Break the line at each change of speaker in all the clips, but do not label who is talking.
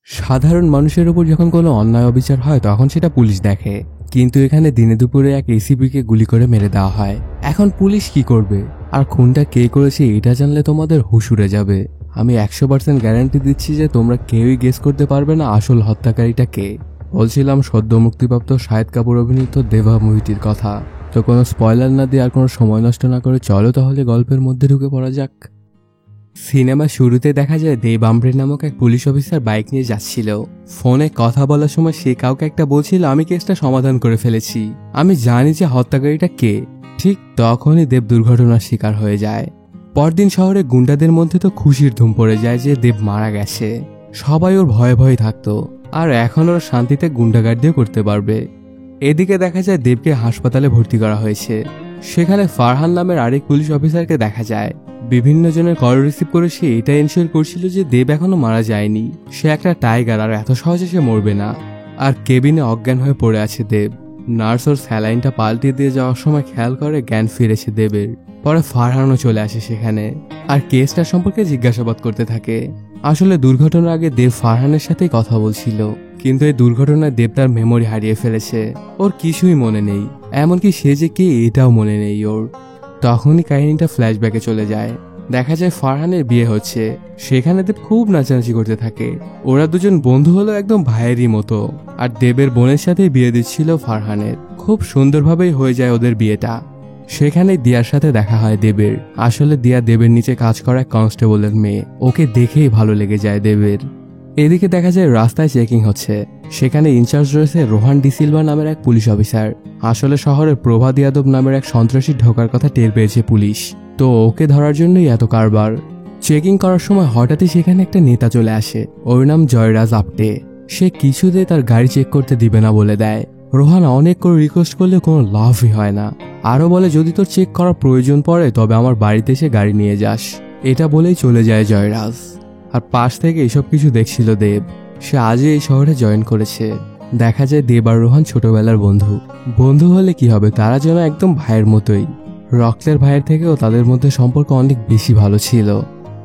সাধারণ মানুষের উপর যখন কোনো অন্যায় অবিচার হয় তখন সেটা পুলিশ দেখে, কিন্তু এখানে দিনে দুপুরে এক এসিপিকে গুলি করে মেরে দেওয়া হয়। এখন পুলিশ কি করবে? আর খুনটা কে করেছে এটা জানলে তোমাদের হুঁশ উড়ে যাবে। আমি 100% গ্যারান্টি দিচ্ছি যে তোমরা কেউই গেস করতে পারবে না আসল হত্যাকারীটা কে। বলছিলাম সদ্য মুক্তিপ্রাপ্ত শাহিদ কাপুর অভিনীত দেবা মুভিটির কথা। তো কোনো স্পয়লার না দিয়ে আর কোনো সময় নষ্ট না করে চলো তাহলে গল্পের মধ্যে ঢুকে পড়া যাক। সিনেমা শুরুতে দেখা যায় দেব আম্ব্রে নামক এক পুলিশ অফিসার বাইক নিয়ে যাচ্ছিল। ফোনে কথা বলার সময় সে কাউকে একটা বলছিল, আমি কেসটা সমাধান করে ফেলেছি, আমি জানি যে হত্যাকারীটা কে। ঠিক তখনই দেব দুর্ঘটনার শিকার হয়ে যায়। পরদিন শহরে গুন্ডাদের মধ্যে তো খুশির ধুম পড়ে যায় যে দেব মারা গেছে। সবাই ওর ভয়ে ভয়ে থাকতো, আর এখন ওরা শান্তিতে গুন্ডাগার্দিও করতে পারবে। এদিকে দেখা যায় দেবকে হাসপাতালে ভর্তি করা হয়েছে। সেখানে ফারহান নামের আরেক পুলিশ অফিসারকে দেখা যায়। বিভিন্ন জনের কল রিসিভ করে সে এটা এনশিওর করছিল যে দেব এখনো মারা যায়নি, সে একটা টাইগার আর এত সহজে সে মরবে না। আর কেবিনে অজ্ঞান হয়ে পড়ে আছে দেব। নার্স ওর স্যালাইনটা পাল্টে দিয়ে যাওয়ার সময় খেয়াল করে জ্ঞান ফিরেছে দেবের। পরে ফারহানও চলে আসে সেখানে, আর কেসটা সম্পর্কে জিজ্ঞাসাবাদ করতে থাকে। আসলে দুর্ঘটনার আগে দেব ফারহানের সাথেই কথা বলছিল, কিন্তু এই দুর্ঘটনায় দেব তার মেমোরি হারিয়ে ফেলেছে। ওর কিছুই মনে নেই, এমনকি সে যে কে এটাও মনে নেই ওর। তখনই কাহিনীটা ফ্ল্যাশব্যাকে চলে যায়। দেখা যায় ফারহানের বিয়ে হচ্ছে। সেখানে দেব খুব নাচানাচি করতে থাকে। ওরা দুজন বন্ধু হলো একদম ভাইয়েরই মতো। আর দেবের বোনের সাথে বিয়ে দিচ্ছিল ফারহানের। খুব সুন্দরভাবেই হয়ে যায় ওদের বিয়েটা। সেখানে দিয়ার সাথে দেখা হয় দেবের। আসলে দিয়া দেবের নিচে কাজ করা এক কনস্টেবলের মেয়ে। ওকে দেখেই ভালো লেগে যায় দেবের। এদিকে দেখা যায় রাস্তায় চেকিং হচ্ছে। সেখানে ইনচার্জ রয়েছে রোহান ডিসিলভা নামের এক পুলিশ অফিসার। আসলে শহরের প্রভাত যাদব নামের এক সন্ত্রাসী ঢোকার কথা টের পেয়েছে পুলিশ, তো ওকে ধরার জন্যই এত কারবার। চেকিং করার সময় হঠাৎই সেখানে একটা নেতা চলে আসে। ওর নাম জয়রাজ আপটে। সে কিছুতে তার গাড়ি চেক করতে দিবে না বলে দেয়। রোহান অনেক করে রিকোয়েস্ট করলে কোনো লাভই হয় না। আরো বলে, যদি তোর চেক করার প্রয়োজন পড়ে তবে আমার বাড়িতে এসে গাড়ি নিয়ে যাস। এটা বলেই চলে যায় জয়রাজ। আর পাশ থেকে এসব কিছু দেখছিল দেব। সে আজই এই শহরে জয়েন করেছে। দেখা যায় দেব আর রোহান ছোটবেলার বন্ধু। বন্ধু হলে কি হবে, তারা যেন একদম ভাইয়ের মতোই। রক্তের ভাইয়ের থেকেও তাদের মধ্যে সম্পর্ক অনেক বেশি ভালো ছিল।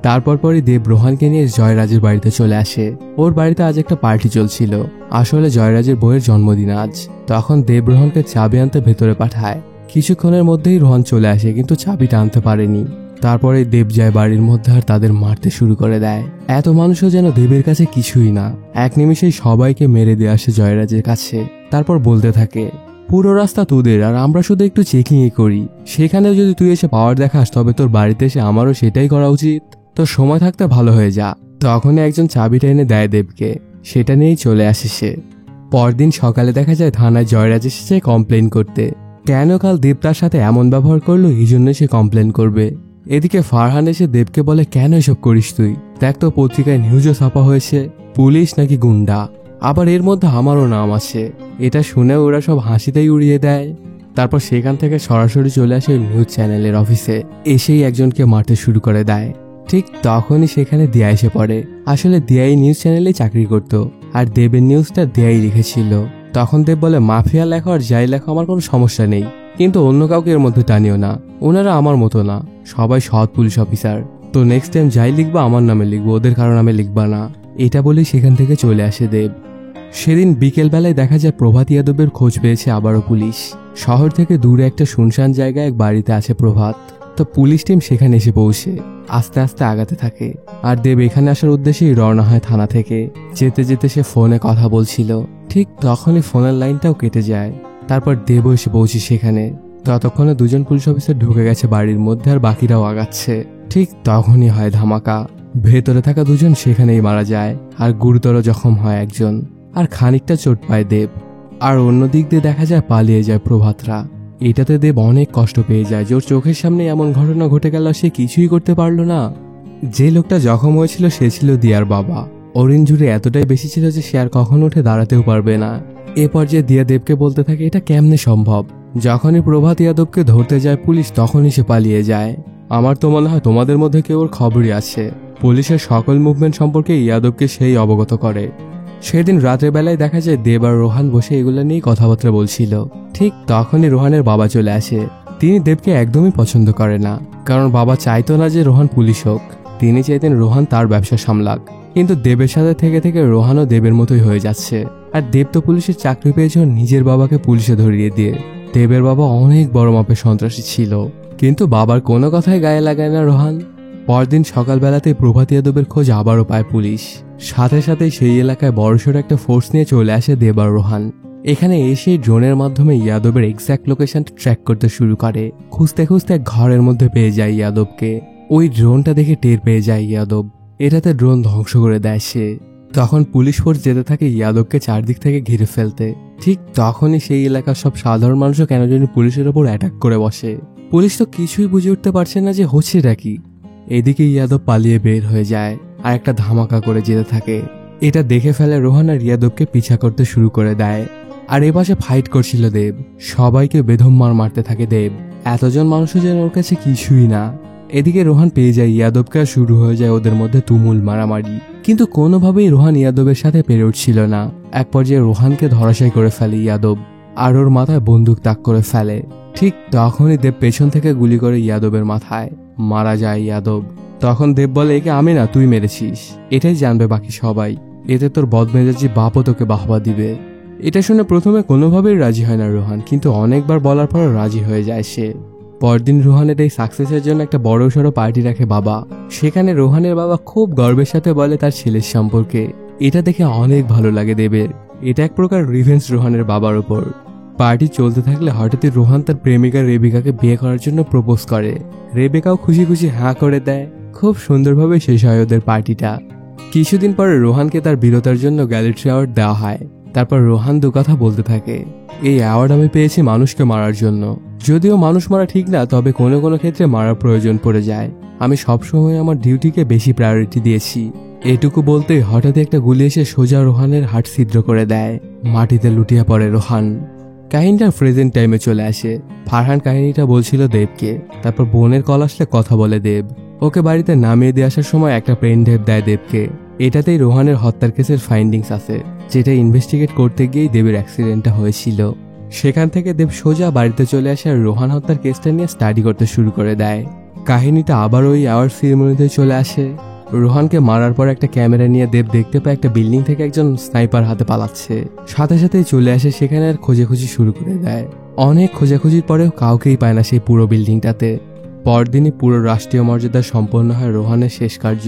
তারপর পরই দেব রোহানকে নিয়ে জয়রাজের বাড়িতে চলে আসে। ওর বাড়িতে আজ একটা পার্টি চলছিল। আসলে জয়রাজের বইয়ের জন্মদিন আজ। তখন দেব রোহানকে চাবি আনতে ভেতরে পাঠায়। কিছুক্ষণের মধ্যেই রোহান চলে আসে, কিন্তু চাবিটা আনতে পারেনি। তারপরে দেব যায় বাড়ির মধ্যে আর তাদের মারতে শুরু করে দেয়। এত মানুষও যেন দেবের কাছে কিছুই না। এক নিমিষেই সবাইকে মেরে দিয়ে আসে জয়রাজের কাছে। তারপর বলতে থাকে, পুরো রাস্তা তোদের, আর আমরা শুধু একটু চেকিংই করি। সেখানেও যদি তুই এসে পাওয়ার দেখাস তবে তোর বাড়িতে এসে আমারও সেটাই করা উচিত। তোর সময় থাকতে ভালো হয়ে যা। তখনই একজন চাবিটা এনে দেয় দেবকে। সেটা নিয়েই চলে আসে সে। পরদিন সকালে দেখা যায় থানায় জয়রাজ এসেছে কমপ্লেন করতে। কেন কাল দেব তার সাথে এমন ব্যবহার করলো এই জন্য সে কমপ্লেন করবে। এদিকে ফারহান এসে দেবকে বলে, কেন এসব করিস তুই? দেখ তো পত্রিকায় নিউজও ছাপা হয়েছে, পুলিশ নাকি গুন্ডা, আবার এর মধ্যে আমারও নাম আছে। এটা শুনে ওরা সব হাসিতেই উড়িয়ে দেয়। তারপর সেখান থেকে সরাসরি চলে আসে নিউজ চ্যানেলের অফিসে। এসেই একজনকে মারতে শুরু করে দেয়। ঠিক তখনই সেখানে দিয়া এসে পড়ে। আসলে দিয়াই নিউজ চ্যানেলে চাকরি করত, আর দেবের নিউজটা দিয়াই লিখেছিল। তখন দেব বলে, মাফিয়া লেখো আর যাই লেখো আমার কোনো সমস্যা নেই, কিন্তু অন্য কাউকে এর মধ্যে টানিও না। ওনারা আমার মতো না, সবাই সৎ পুলিশ অফিসার। তো নেক্সট টাইম যাই লিখবা আমার নামে লিখবো, ওদের কারো নামে লিখবা না। এটা বলেই সেখান থেকে চলে আসে দেব। সেদিন বিকেল বেলায় দেখা যায় প্রভাত যাদবের খোঁজ পেয়েছে আবারও পুলিশ। শহর থেকে দূরে একটা শুনশান জায়গায় এক বাড়িতে আছে প্রভাত। তো পুলিশ টিম সেখানে এসে পৌঁছে আস্তে আস্তে আগাতে থাকে। আর দেব এখানে আসার উদ্দেশ্যেই রওনা হয় থানা থেকে। যেতে যেতে সে ফোনে কথা বলছিল। ঠিক তখনই ফোনের লাইনটাও কেটে যায়। তারপর দেবও এসে পৌঁছে সেখানে। ততক্ষণে দুজন পুলিশ অফিসার ঢুকে গেছে বাড়ির মধ্যে, আর বাকিরাও আগাচ্ছে। ঠিক তখনই হয় ধামাকা। ভেতরে থাকা দুজন সেখানেই মারা যায়, আর গুরুতর জখম হয় একজন, আর খানিকটা চোট পায় দেব। আর অন্য দিক দিয়ে দেখা যায় পালিয়ে যায় প্রভাতরা। এটাতে দেব অনেক কষ্ট পেয়ে যায় যে ওর চোখের সামনে এমন ঘটনা ঘটে গেল, সে কিছুই করতে পারলো না। যে লোকটা জখম হয়েছিল সে ছিল দিয়ার বাবা। ওর ইনজুরি এতটাই বেশি ছিল যে সে আর কখনো উঠে দাঁড়াতেও পারবে না। এ পর্যায়ে দিয়া দেবকে বলতে থাকে, এটা কেমনে সম্ভব? যখনই প্রভাত যাদবকে ধরতে যায় পুলিশ তখনই সে পালিয়ে যায়। আমার তো মনে হয় তোমাদের মধ্যে কেউ ওর খবরই আছে। পুলিশের সকল মুভমেন্ট সম্পর্কে যাদবকে সেই অবগত করে। সেদিন রাতের বেলায় দেখা যায় দেব আর রোহান বসে এগুলো নিয়ে কথাবার্তা বলছিল। ঠিক তখনই রোহানের বাবা চলে আসে। তিনি দেবকে একদমই পছন্দ করে না, কারণ বাবা চাইতো না যে রোহান পুলিশ হোক। তিনি চাইতেন রোহান তার ব্যবসা সামলাক। কিন্তু দেবের সাথে থেকে থেকে রোহানও দেবের মতোই হয়ে যাচ্ছে। আর দেব তো পুলিশের চাকরি পেয়েছে নিজের বাবাকে পুলিশে ধরিয়ে দিয়ে। দেবের বাবা অনেক বড় মাপের সন্ত্রাসী ছিল, কিন্তু বাবার কোনো কথাই গায়ে লাগায় না রোহান। পরদিন সকালবেলাতেই প্রভাত ইয়াদবের খোঁজ আবারও পায় পুলিশ। সাথে সাথে সেই এলাকায় বড়সড় একটা ফোর্স নিয়ে চলে আসে দেব আর রোহান। এখানে এসে ড্রোনের মাধ্যমে ইয়াদবের এক্স্যাক্ট লোকেশনটা ট্র্যাক করতে শুরু করে। খুঁজতে খুঁজতে ঘরের মধ্যে পেয়ে যায় ইয়াদবকে। ওই ড্রোনটা দেখে টের পেয়ে যায় ইয়াদব, এটাতে ড্রোন ধ্বংস করে দেয় সে। তখন পুলিশ ফোর্স যেতে থাকে ইয়াদবকে চারদিক থেকে ঘিরে ফেলতে। ঠিক তখনই সেই এলাকার সব সাধারণ মানুষও কেন জানি পুলিশের ওপর অ্যাটাক করে বসে। পুলিশ তো কিছুই বুঝে উঠতে পারছে না যে হচ্ছেটা কি। এদিকে ইয়াদব পালিয়ে বের হয়ে যায় আর একটা ধামাকা করে যেতে থাকে। এটা দেখে ফেলে রোহান আর ইয়াদবকে পিছা করতে শুরু করে দেয়। আর এপাশে ফাইট করছিল দেব, সবাইকে বেধম মারতে থাকে দেব। এতজন মানুষও যেন ওর কাছে কিছুই না। এদিকে রোহান পেয়ে যায় ইয়াদবকে আর শুরু হয়ে যায় ওদের মধ্যে তুমুল মারামারি। কিন্তু কোনোভাবেই রোহান ইয়াদবের সাথে পেরে উঠছিল না। এক পর্যায়ে রোহানকে ধরাশায়ী করে ফেলে ইয়াদব আর ওর মাথায় বন্দুক তাক করে ফেলে। ঠিক তখনই দেব পেছন থেকে গুলি করে ইয়াদবের মাথায়, মারা যায় ইয়াদব। তখন দেব বলে, একে আমি না তুই মেরেছিস, এটাই জানবে বাকি সবাই। এতে তোর বদমেজাজি বাপও তোকে বাহবা দিবে। এটা শুনে প্রথমে কোনোভাবেই রাজি হয় না রোহান, কিন্তু অনেকবার বলার পর রাজি হয়ে যায় সে। পরদিন রোহানের এই সাকসেসের জন্য একটা বড়সড় পার্টি রাখে বাবা। সেখানে রোহানের বাবা খুব গর্বের সাথে বলে তার ছেলের সম্পর্কে। এটা দেখে অনেক ভালো লাগে দেবের। এটা এক প্রকার রিভেঞ্জ রোহানের বাবার উপর। পার্টি চলতে থাকলে হঠাৎই রোহান তার প্রেমিকা রেবিকাকে বিয়ে করার জন্য প্রপোজ করে। রেবেকাও খুশি খুশি হাঁ করে দেয়। খুব সুন্দরভাবে শেষ হয় ওদের পার্টিটা। কিছুদিন পরে রোহানকে তার বীরতার জন্য গ্যালেট্রি অ্যাওয়ার্ড দেওয়া হয়। তারপর রোহান দু কথা বলতে থাকে, এই অ্যাওয়ার্ড আমি পেয়েছি মানুষকে মারার জন্য। যদিও মানুষ মারা ঠিক না, তবে কোনো কোনো ক্ষেত্রে মারার প্রয়োজন পড়ে যায়। আমি সবসময় আমার ডিউটিকে বেশি প্রায়োরিটি দিয়েছি। এটুকু বলতেই হঠাৎ একটা গুলি এসে সোজা রোহানের হাট ছিদ্র করে দেয়। মাটিতে লুটিয়ে পড়ে রোহান। কাহিনীটা প্রেজেন্ট টাইমে চলে আসে। ফারহান কাহিনীটা বলছিল দেবকে। তারপর বোনের কল আসলে কথা বলে দেব। ওকে বাড়িতে নামিয়ে দিয়ে আসার সময় একটা পেন ড্রাইভ দেয় দেবকে। এটাতেই রোহানের হত্যার কেসের ফাইন্ডিংস আছে, যেটা ইনভেস্টিগেট করতে গিয়েই দেবের অ্যাক্সিডেন্টটা হয়েছিল। সেখান থেকে দেব সোজা বাড়িতে চলে আসে আর রোহান হত্যার কেসটা নিয়ে স্টাডি করতে শুরু করে দেয়। কাহিনীটা আবার ওই অ্যাওয়ার্ড সেরিমনিতে চলে আসে। রোহানকে মারার পর একটা ক্যামেরা নিয়ে দেব দেখতে পায় একটা বিল্ডিং থেকে একজন স্নাইপার হাতে পালাচ্ছে। সাথে সাথেই চলে আসে সেখানে আর খোঁজাখুঁজি শুরু করে দেয়। অনেক খোঁজাখুঁজির পরেও কাউকেই পায় না সেই পুরো বিল্ডিংটাতে। পরদিনই পুরো রাষ্ট্রীয় মর্যাদা সম্পন্ন হয় রোহানের শেষ কার্য।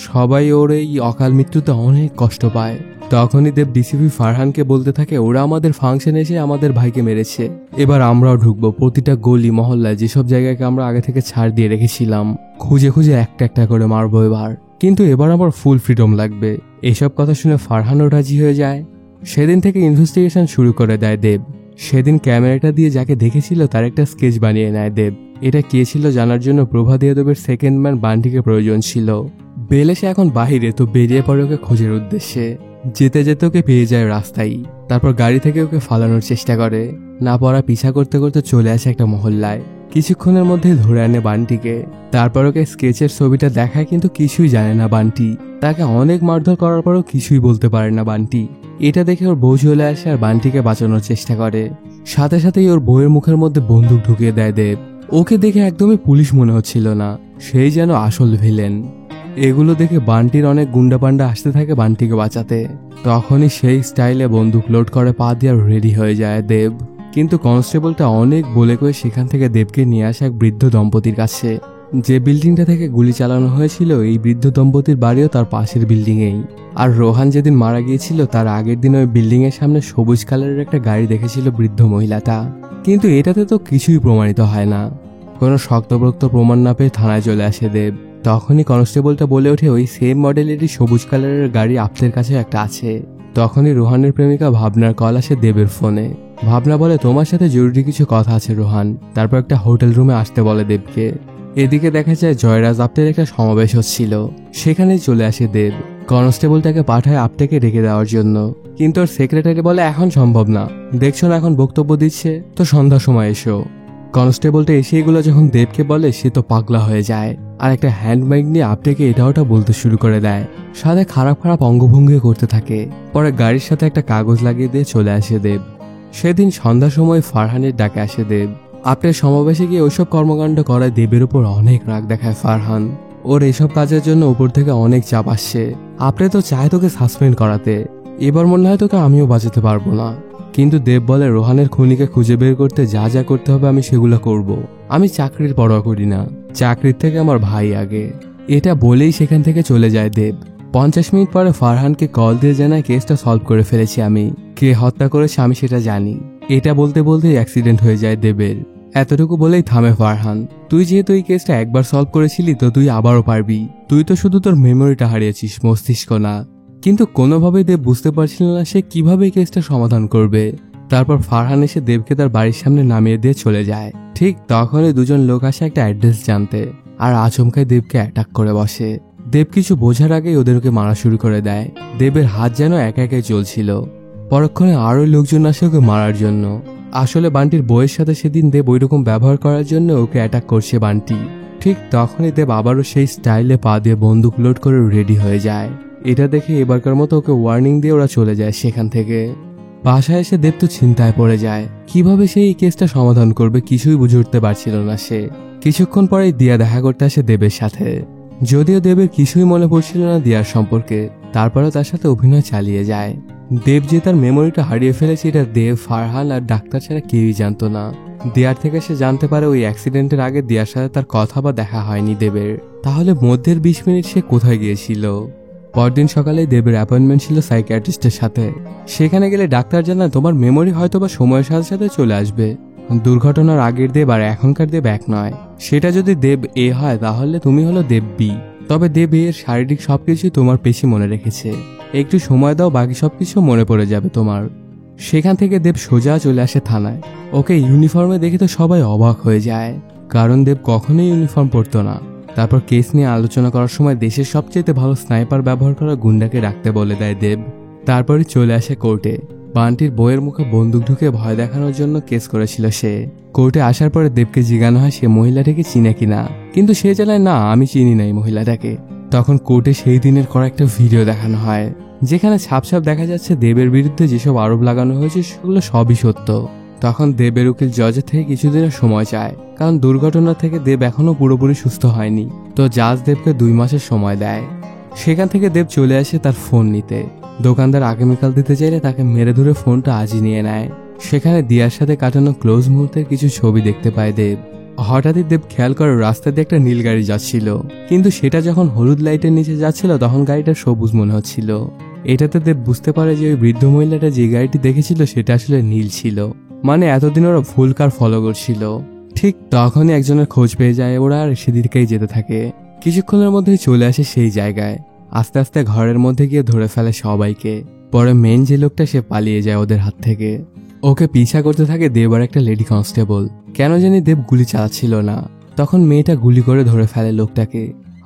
সবাই ওর এই অকাল মৃত্যুতে অনেক কষ্ট পায়। তখনই দেব ডিসিপি ফারহানকে বলতে থাকে, ওরা আমাদের ফাংশনে এসে আমাদের ভাইকে মেরেছে, এবার আমরাও ঢুকবো প্রতিটা গলি মহল্লায় যেসব জায়গাকে আমরা আগে থেকে ছাড় দিয়ে রেখেছিলাম, খুঁজে খুঁজে একটা একটা করে মারবো এবার। কিন্তু এবার আমার ফুল ফ্রিডম লাগবে। এসব কথা শুনে ফারহানও রাজি হয়ে যায়। সেদিন থেকে ইনভেস্টিগেশন শুরু করে দেয় দেব। সেদিন ক্যামেরাটা দিয়ে যাকে দেখেছিল তার একটা স্কেচ বানিয়ে নেয় দেব। এটা কে ছিল জানার জন্য প্রভাত ইয়াদবের সেকেন্ড ম্যান বান্টিকে প্রয়োজন ছিল। বেল এসে এখন বাহিরে, তো বেরিয়ে পড়ে ওকে খোঁজের উদ্দেশ্যে। যেতে যেতে ওকে পেয়ে যায় রাস্তায়। তারপর গাড়ি থেকে ওকে ফালানোর চেষ্টা করে। না পারা পিছা করতে করতে চলে আসে একটা মহল্লায়। কিছুক্ষণের মধ্যেই ধরে আনে বান্টিকে। তারপর ওকে স্কেচের ছবিটা দেখায়, কিন্তু কিছুই জানে না বান্টি। তাকে অনেক মারধর করার পরও কিছুই বলতে পারে না বান্টি। এটা দেখে ওর বউ চলে আসে আর বান্টিকে বাঁচানোর চেষ্টা করে। সাথে সাথেই ওর বউয়ের মুখের মধ্যে বন্দুক ঢুকিয়ে দেয় দেব। ওকে দেখে একদমই পুলিশ মনে হচ্ছিল না, সেই যেন আসল ভিলেন। এগুলো দেখে বান্টির অনেক গুন্ডা পান্ডা আসতে থাকে বান্টিকে বাঁচাতে। তখনই সেই স্টাইলে বন্দুক লোড করে পা দিয়ে রেডি হয়ে যায় দেব। কিন্তু কনস্টেবলটা অনেক বলে কয়ে সেখান থেকে দেবকে নিয়ে আসে এক বৃদ্ধ দম্পতির কাছে। যে বিল্ডিংটা থেকে গুলি চালানো হয়েছিল এই বৃদ্ধ দম্পতির বাড়িও তার পাশের বিল্ডিংয়েই। আর রোহান যেদিন মারা গিয়েছিল তার আগের দিন ওই বিল্ডিং এর সামনে সবুজ কালারের একটা গাড়ি দেখেছিল বৃদ্ধ মহিলাটা। কিন্তু এটাতে তো কিছুই প্রমাণিত হয় না। কোনো শক্তপোক্ত প্রমাণ না পেয়ে থানায় চলে আসে দেব। তখনই কনস্টেবলটা বলে ওঠে, ওই সেম মডেলেরই সবুজ কালারের গাড়ি আপনাদের কাছে একটা আছে। তখনই রোহানের প্রেমিকা ভাবনার কল আসে দেবের ফোনে। ভাবনা বলে, তোমার সাথে জরুরি কিছু কথা আছে রোহান। তারপর একটা হোটেল রুমে আসতে বলে দেবকে। এদিকে দেখা যায় জয়রাজ আপ্টের একটা সমাবেশ হচ্ছিল। সেখানেই চলে আসে দেব। কনস্টেবলটাকে পাঠায় আপ্টেকে রেখে দেওয়ার জন্য, কিন্তু ওর সেক্রেটারি বলে এখন সম্ভব না, দেখছো না এখন বক্তব্য দিচ্ছে, তো সন্ধ্যার সময় এসো। কনস্টেবলটা এসে এগুলো যখন দেবকে বলে সে তো পাগলা হয়ে যায় আর একটা হ্যান্ড মাইক নিয়ে আপ্টেকে এটা ওটা বলতে শুরু করে দেয়। সাথে খারাপ খারাপ অঙ্গভঙ্গি করতে থাকে। পরে গাড়ির সাথে একটা কাগজ লাগিয়ে দিয়ে চলে আসে দেব। সেদিন সন্ধ্যার সময় ফারহানের ডাকে আসে দেব। আপ্টের সমাবেশে গিয়ে ওইসব কর্মকাণ্ড করায় দেবের উপর অনেক রাগ দেখায় ফারহান। ওর এসব কাজের জন্য উপর থেকে অনেক চাপ আসছে। আপনি তো চায় তোকে সাসপেন্ড করাতে, এবার মনে হয় তোকে আমিও বাঁচাতে পারবো না। কিন্তু দেব বলে রোহানের খুনিকে খুঁজে বের করতে যা যা করতে হবে আমি সেগুলো করব। আমি চাকরির পরোয়া করি না, চাকরির থেকে আমার ভাই আগে। এটা বলেই সেখান থেকে চলে যায় দেব। 50 মিনিট পরে ফারহানকে কল দিয়ে জানায় কেসটা সলভ করে ফেলেছি আমি, কে হত্যা করেছে আমি সেটা জানি। এটা বলতে বলতেই অ্যাক্সিডেন্ট হয়ে যায় দেবের। এতটুকু বলেই থামে ফারহান। তুই যেহেতু এই কেসটা একবার সলভ করেছিলি তো তুই আবারও পারবি, তুই তো শুধু তোর মেমোরিটা হারিয়েছিস, মস্তিষ্ক না। কিন্তু কোনোভাবেই দেব বুঝতে পারছিল না সে কিভাবে এই কেসটা সমাধান করবে। তারপর ফারহান এসে দেবকে তার বাড়ির সামনে নামিয়ে দিয়ে চলে যায়। ঠিক তখনই দুজন লোক আসে একটা অ্যাড্রেস জানতে, আর আচমকায় দেবকে অ্যাটাক করে বসে। দেব কিছু বোঝার আগেই ওদেরকে মারা শুরু করে দেয়। দেবের হাত যেন একা একাই চলছিল। পরক্ষণে আরো লোকজন আসে ওকে মারার জন্য। আসলে বান্টির বউয়ের সাথে সেদিন দেব ওইরকম ব্যবহার করার জন্য ওকে অ্যাটাক করছে বান্টি। ঠিক তখনই দেব আবারও সেই স্টাইলে পা দিয়ে বন্দুক লোড করে রেডি হয়ে যায়। এটা দেখে এবারকার মতো ওকে ওয়ার্নিং দিয়ে ওরা চলে যায় সেখান থেকে। বাসায় এসে দেব তো চিন্তায় পড়ে যায়, কিভাবে সে এই কেসটা সমাধান করবে কিছুই বুঝে উঠতে পারছিল না সে। কিছুক্ষণ পরেই দিয়া দেখা করতে আসে দেবের সাথে। যদিও দেবের কিছুই মনে পড়ছিল না দিয়ার সম্পর্কে, তারপরেও তার সাথে অভিনয় চালিয়ে যায়। দেব যে তার মেমোরিটা হারিয়ে ফেলেছে এটা দেব, ফারহান আর ডাক্তার ছাড়া কেউই জানতো না। দিয়ার থেকে সে জানতে পারে ওই অ্যাক্সিডেন্টের আগে দিয়ার সাথে তার কথা বা দেখা হয়নি দেবের। তাহলে মধ্যের 20 মিনিট সে কোথায় গিয়েছিল? পরদিন সকালে দেবের অ্যাপয়েন্টমেন্ট ছিল সাইকিয়াট্রিস্টের সাথে। সেখানে গেলে ডাক্তার জানায় তোমার মেমোরি হয়তো বা সময়ের সাথে সাথে চলে আসবে। দুর্ঘটনার আগের দেব আর এখনকার দেব এক নয়। সেটা যদি দেব এ হয় তাহলে তুমি হলো দেব বি। তবে দেব এর শারীরিক সবকিছুই তোমার পেশি মনে রেখেছে, একটু সময় দাও বাকি সবকিছু মনে পড়ে যাবে তোমার। সেখান থেকে দেব সোজা চলে আসে থানায়। ওকে ইউনিফর্মে দেখে তো সবাই অবাক হয়ে যায়, কারণ দেব কখনোই ইউনিফর্ম পরতো না। তারপর কেস নিয়ে আলোচনা করার সময় দেশের সবচেয়ে ভালো স্নাইপার ব্যবহার করা গুন্ডাকে রাখতে বলে দেয় দেব। তারপরে চলে আসে কোর্টে। বান্টির বইয়ের মুখে বন্দুক ঢুকে ভয় দেখানোর জন্য কেস করেছিল সে। কোর্টে আসার পরে দেবকে জিজ্ঞাসা হয় সে মহিলাটাকে চিনে কিনা, কিন্তু সে জানায় না আমি চিনি নাই মহিলাটাকে। তখন কোর্টে সেই দিনের করা একটা ভিডিও দেখানো হয়, যেখানে ছাপ দেখা যাচ্ছে দেবের বিরুদ্ধে যেসব আরোপ লাগানো হয়েছে সেগুলো সবই সত্য। তখন দেবের উকিল জজের থেকে কিছুদিনের সময় চায়, কারণ দুর্ঘটনা থেকে দেব এখনো পুরোপুরি সুস্থ হয়নি। তো জাজ দেবকে 2 মাসের সময় দেয়। সেখান থেকে দেব চলে আসে তার ফোন নিতে। দোকানদার আগামীকাল দিতে চাইলে তাকে মেরে ধরে ফোনটা আজই নিয়ে নেয়। সেখানে দিয়ার সাথে কাটানো ক্লোজ মুহূর্তের কিছু ছবি দেখতে পায় দেব। হঠাৎই দেব খেয়াল করে রাস্তা দিয়ে একটা নীল গাড়ি যাচ্ছিল, কিন্তু সেটা যখন হলুদ লাইটের নিচে যাচ্ছিল তখন গাড়িটা সবুজ মনে হচ্ছিল। এটাতে দেব বুঝতে পারে যে ওই বৃদ্ধ মহিলাটা যে গাড়িটি দেখেছিল সেটা আসলে নীল ছিল, মানে এতদিন ওরা ভুল কার ফলো করছিল। ঠিক তখনই একজনের খোঁজ পেয়ে যায় ওরা, আর সেদিকেই যেতে থাকে। কিছুক্ষণের মধ্যেই চলে আসে সেই জায়গায়। আস্তে আস্তে ঘরের মধ্যে গিয়ে ধরে ফেলে সবাইকে। পরে মেন যে লোকটা সে পালিয়ে যায় ওদের হাত থেকে। ওকে পিছা করতে থাকে দেব আর একটা লেডি কনস্টেবল। কেন জানি দেব গুলি চালাচ্ছিল না। তখন মেয়েটা গুলি করে ধরে ফেলে লোকটাকে।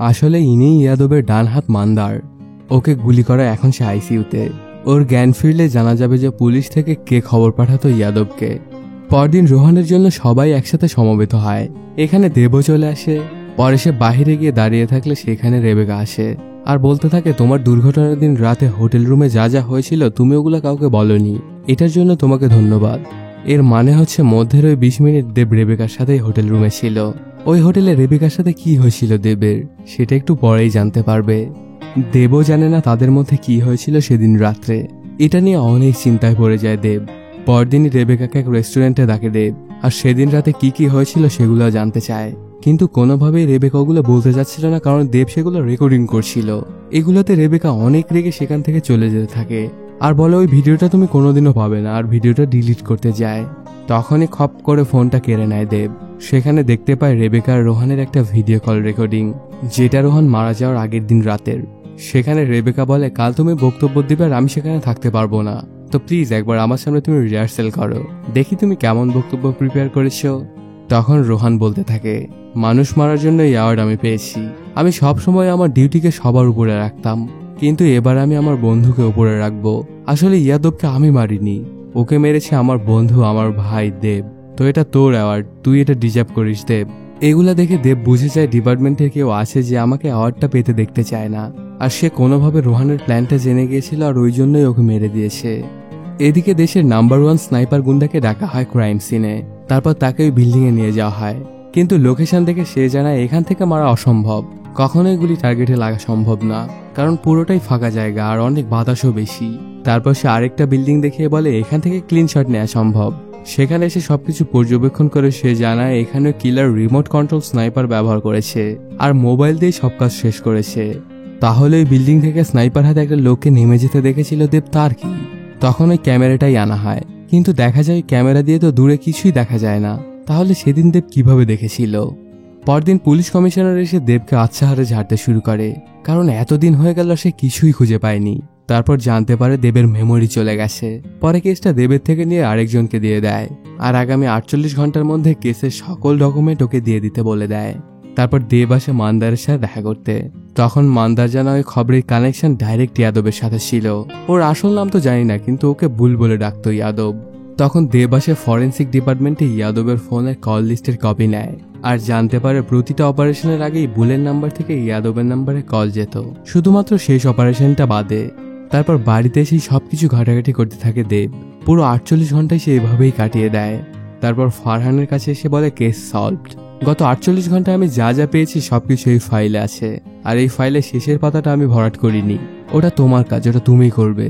আসলে ইনি ইয়াদবের ডান হাত মান্দার। ওকে গুলি করা এখন সে আইসিইউতে। ওর জ্ঞান ফিরলে জানা যাবে যে পুলিশ থেকে কে খবর পাঠাতো ইয়াদবকে। পরদিন রোহানের জন্য সবাই একসাথে সমবেত হয়। এখানে দেবও চলে আসে। পরে সে বাহিরে গিয়ে দাঁড়িয়ে থাকলে সেখানে রেবেকা আসে আর বলতে থাকে তোমার দুর্ঘটনার দিন রাতে হোটেল রুমে যা যা হয়েছিল তুমি ওগুলা কাউকে বলনি, এটার জন্য তোমাকে ধন্যবাদ। এর মানে হচ্ছে মধ্যের ওই 20 মিনিট দেব রেবেকার সাথেই হোটেল রুমে ছিল। ওই হোটেলে রেবেকার সাথে কি হয়েছিল দেবের সেটা একটু পরেই জানতে পারবে। দেবও জানে না তাদের মধ্যে কি হয়েছিল সেদিন রাত্রে। এটা নিয়ে অনেক চিন্তায় পড়ে যায় দেব। পরদিনই রেবেকাকে এক রেস্টুরেন্টে ডাকে দেব, আর সেদিন রাতে কি কি হয়েছিল সেগুলো জানতে চায়। কিন্তু কোনোভাবেই রেবেকা ওগুলো বলতে যাচ্ছিল না, কারণ দেব সেগুলো রেকর্ডিং করছিল। এগুলোতে রেবেকা অনেক রেগে সেখান থেকে চলে যেতে থাকে আর বলে ওই ভিডিওটা তুমি কোনোদিনও পাবে না, আর ভিডিওটা ডিলিট করতে যায়। তখনই খপ করে ফোনটা কেড়ে নেয় দেব। সেখানে দেখতে পায় রেবেকা আর রোহানের একটা ভিডিও কল রেকর্ডিং, যেটা রোহান মারা যাওয়ার আগের দিন রাতের। সেখানে রেবেকা বলে কাল তুমি বক্তব্য দিবে আর আমি সেখানে থাকতে পারবো না, তো প্লিজ একবার আমার সামনে তুমি রিহার্সেল করো, দেখি তুমি কেমন বক্তব্য প্রিপেয়ার করেছো। তখন রোহান বলতে থাকে মানুষ মারার জন্য এই অ্যাওয়ার্ড আমি পেয়েছি। আমি সব সময় আমার ডিউটিকে সবার উপরে রাখতাম, কিন্তু এবার আমি আমার বন্ধুকে উপরে রাখবো। আসলে ইয়াদবকে আমি মারিনি, ওকে মেরেছে আমার বন্ধু, আমার ভাই দেব। তো এটা তোর অ্যাওয়ার্ড, তুই এটা ডিজার্ভ করিস দেব। এগুলা দেখে দেব বুঝে যায় ডিপার্টমেন্টের কেউ আছে যে আমাকে অ্যাওয়ার্ডটা পেতে দেখতে চায় না, আর সে কোনোভাবে রোহানের প্ল্যানটা জেনে গিয়েছিল আর ওই জন্যই ওকে মেরে দিয়েছে। এদিকে দেশের নাম্বার 1 স্নাইপার গুন্ডাকে ডাকা হয় ক্রাইম সিনে। তারপর তাকে ওই বিল্ডিং এ নিয়ে যাওয়া হয়, কিন্তু লোকেশন দেখে সে জানায় এখান থেকে মারা অসম্ভব, কখনোই গুলি টার্গেটে লাগা সম্ভব না, কারণ পুরোটাই ফাঁকা জায়গা আর অনেক বাতাসও বেশি। তারপর সে আরেকটা বিল্ডিং দেখিয়ে বলে এখান থেকে ক্লিন শট নেওয়া সম্ভব। সেখানে এসে সবকিছু পর্যবেক্ষণ করে সে জানায় এখানে কিলার রিমোট কন্ট্রোল স্নাইপার ব্যবহার করেছে আর মোবাইল দিয়ে সব কাজ শেষ করেছে। তাহলে ওই বিল্ডিং থেকে স্নাইপার হাতে একটা লোককে নেমে যেতে দেখেছিল দেব, তার কি? তখন ওই ক্যামেরাটাই আনা হয়, কিন্তু দেখা যায় ক্যামেরা দিয়ে তো দূরে কিছুই দেখা যায় না। তাহলে সেদিন দেব কিভাবে দেখেছিল? পরদিন পুলিশ কমিশনার এসে দেবকে আচ্ছাহারে ঝাড়তে শুরু করে, কারণ এতদিন হয়ে গেল সে কিছুই খুঁজে পায়নি। তারপর জানতে পারে দেবের মেমোরি চলে গেছে। পরে কেসটা দেবের থেকে নিয়ে আরেকজনকে দিয়ে দেয় আর আগামী 48 ঘন্টার মধ্যে কেসের সকল ডকুমেন্ট ওকে দিয়ে দিতে বলে দেয়। তারপর দেব আসে মান্দারের সাথে দেখা করতে। তখন মান্দার জানা ওই খবরের কানেকশন ডাইরেক্ট ইয়াদবের সাথে ছিল। ওর আসল নাম তো জানি না, কিন্তু ওকে বুল বলে ডাকতো ইয়াদব। তখন দেব আসে ফরেন্সিক ডিপার্টমেন্টে ইয়াদবের ফোনের কল লিস্টের কপি নেয় আর জানতে পারে প্রতিটা অপারেশনের আগেই বুলের নাম্বার থেকে ইয়াদবের নাম্বারে কল যেত, শুধুমাত্র শেষ অপারেশনটা বাদে। তারপর বাড়িতে এসেই সবকিছু ঘাটাঘাটি করতে থাকে দেব। পুরো 48 ঘন্টায় সে এভাবেই কাটিয়ে দেয়। তারপর ফারহানের কাছে এসে বলে কেস সলভড। গত 48 ঘন্টায় আমি যা যা পেয়েছি সবকিছু এই ফাইলে আছে, আর এই ফাইলে শেষের পাতাটা আমি ভরাট করিনি। ওটা তোমার কাজ, ওটা তুমিই করবে।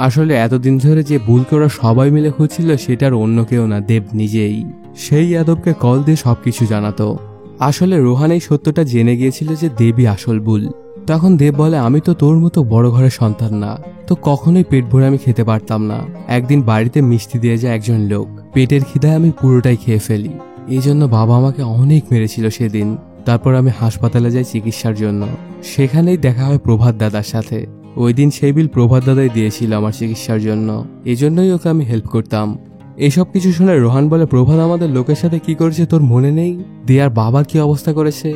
আসলে এতদিন ধরে যে ভুলকে ওরা সবাই মিলে খুঁজছিল সেটার অন্য কেউ না, দেব নিজেই। সেই যাদবকে কল দিয়ে সবকিছু জানাতো। আসলে রোহান এই সত্যটা জেনে গিয়েছিল যে দেবই আসল ভুল। তখন দেব বলে আমি তো তোর মতো বড় ঘরের সন্তান না, তো কখনোই পেট ভরে আমি খেতে পারতাম না। একদিন বাড়িতে মিষ্টি দিয়ে যায় একজন লোক, পেটের খিদায় আমি পুরোটাই খেয়ে ফেলি। এই জন্য বাবা আমাকে অনেক মেরেছিল সেদিন। তারপর আমি হাসপাতালে যাই চিকিৎসার জন্য। সেখানেই দেখা হয় প্রভাত দাদার সাথে। ওই দিন সেই বিল প্রভাত দাদাই দিয়েছিল আমার চিকিৎসার জন্য, এজন্যই ওকে আমি হেল্প করতাম। এসব কিছু শুনে রোহান বলে প্রভাত আমাদের লোকের সাথে কি করেছে তোর মনে নেই? দিয়ার বাবার কি অবস্থা করেছে?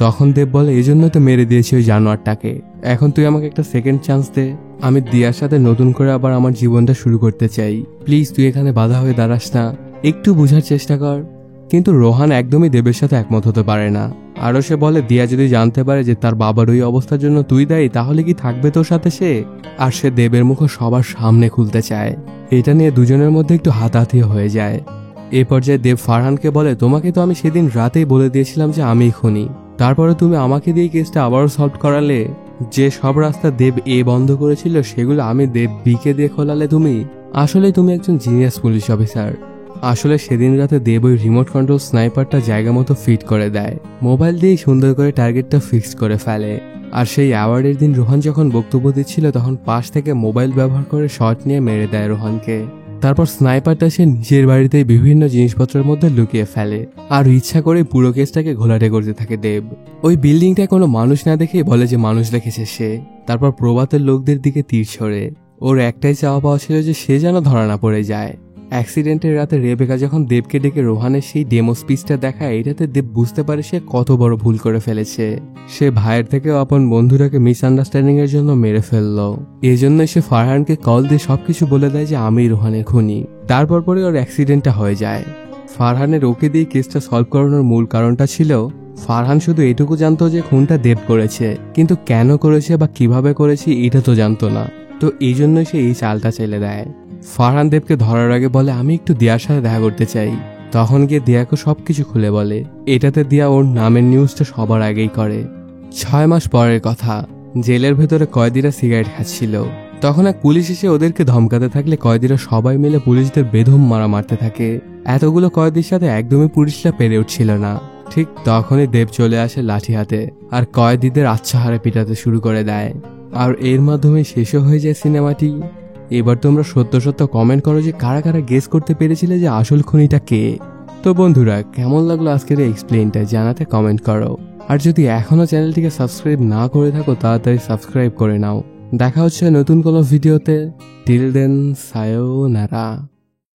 তখন দেব বলে এজন্য তো মেরে দিয়েছি ওই জানোয়ারটাকে। এখন তুই আমাকে একটা সেকেন্ড চান্স দে, আমি দিয়ার সাথে নতুন করে আবার আমার জীবনটা শুরু করতে চাই। প্লিজ তুই এখানে বাধা হয়ে দাঁড়াস না, একটু বোঝার চেষ্টা কর। কিন্তু রোহান একদমই দেবের সাথে একমত হতে পারে না। আরও সে বলে দিয়া যদি জানতে পারে যে তার বাবার ওই অবস্থার জন্য তুই দায়ী, তাহলে কি থাকবে তোর সাথে সে? আর সে দেবের মুখ সবার সামনে খুলতে চায়। এটা নিয়ে দুজনের মধ্যে একটু হাতাহাতি হয়ে যায়। এ পর্যায়ে দেব ফারহানকে বলে তোমাকে তো আমি সেদিন রাতেই বলে দিয়েছিলাম যে আমিই খুনি, তারপরে তুমি আমাকে দিয়ে কেসটা আবারও সলভ করালে। যে সব রাস্তা দেব এ বন্ধ করেছিল সেগুলো আমি দেব বিকে দিয়ে খোলালে তুমি। আসলে তুমি একজন জিনিয়াস পুলিশ অফিসার। আসলে সেদিন রাতে দেব ওই রিমোট কন্ট্রোল স্নাইপারটা জায়গা মতো ফিট করে দেয়, মোবাইল দিয়েই সুন্দর করে টার্গেটটা ফিক্স করে ফেলে। আর সেই অ্যাওয়ার্ডের দিন রোহান যখন বক্তব্য দিচ্ছিল তখন পাশ থেকে মোবাইল ব্যবহার করে শট নিয়ে মেরে দেয় রোহানকে। তারপর স্নাইপারটা সে নিজের বাড়িতেই বিভিন্ন জিনিসপত্রের মধ্যে লুকিয়ে ফেলে আর ইচ্ছা করে পুরো কেসটাকে ঘোলাটে করতে থাকে দেব। ওই বিল্ডিংটা কোনো মানুষ না দেখেই বলে যে মানুষ দেখেছে সে। তারপর প্রভাতের লোকদের দিকে তীর ছড়ে। ওর একটাই চাওয়া পাওয়া ছিল যে সে যেন ধরা না পড়ে যায়। অ্যাক্সিডেন্টের রাতে রেবেকা যখন দেবকে ডেকে রোহানের সেই ডেমো স্পিচটা দেখায়, এটাতে দেব বুঝতে পারে সে কত বড় ভুল করে ফেলেছে। সে ভাইয়ের থেকেও আপন বন্ধুরাকে মিসআন্ডারস্ট্যান্ডিং এর জন্য মেরে ফেললো। এজন্য সে ফারহানকে কল দিয়ে সবকিছু বলে দেয় যে আমি রোহানের খুনি। তারপর পরে ওর অ্যাক্সিডেন্টটা হয়ে যায়। ফারহানের ওকে দিয়ে কেসটা সলভ করানোর মূল কারণটা ছিল ফারহান শুধু এটুকু জানতো যে খুনটা দেব করেছে, কিন্তু কেন করেছে বা কিভাবে করেছে এটা তো জানতো না। তো এই জন্যই সে এই চালটা চেলে দেয়। ফারহান দেবকে ধরার আগে বলে আমি একটু দিয়ার সাথে দেখা করতে চাই। তখন গিয়ে দিয়াকে সবকিছু খুলে বলে। এটাতে দিয়া ওর নামের নিউজটা সবার আগেই করে। 6 মাস পরের কথা, জেলের ভেতরে কয়েদিরা সিগারেট খাচ্ছিল। তখন এক পুলিশ এসে ওদেরকে ধমকাতে থাকলে কয়েদিরা সবাই মিলে পুলিশদের বেধম মারতে থাকে। এতগুলো কয়েদির সাথে একদমই পুলিশরা পেরে উঠছিল না। ঠিক তখনই দেব চলে আসে লাঠি হাতে আর কয়েদিদের আচ্ছাহারে পিটাতে শুরু করে দেয়। আর এর মাধ্যমে শেষও হয়ে যায় সিনেমাটি। এবার তোমরা সত্য সত্য কমেন্ট করো যে কারা কারা গেস করতে পেরেছিলে যে আসল খুনিটা কে। তো বন্ধুরা, কেমন লাগলো আজকের এই এক্সপ্লেইনটা জানাতে কমেন্ট করো। আর যদি এখনো চ্যানেলটিকে সাবস্ক্রাইব না করে থাকো তাড়াতাড়ি সাবস্ক্রাইব করে নাও। দেখা হচ্ছে নতুন কোনো ভিডিওতে। Till then, সায়োনারা।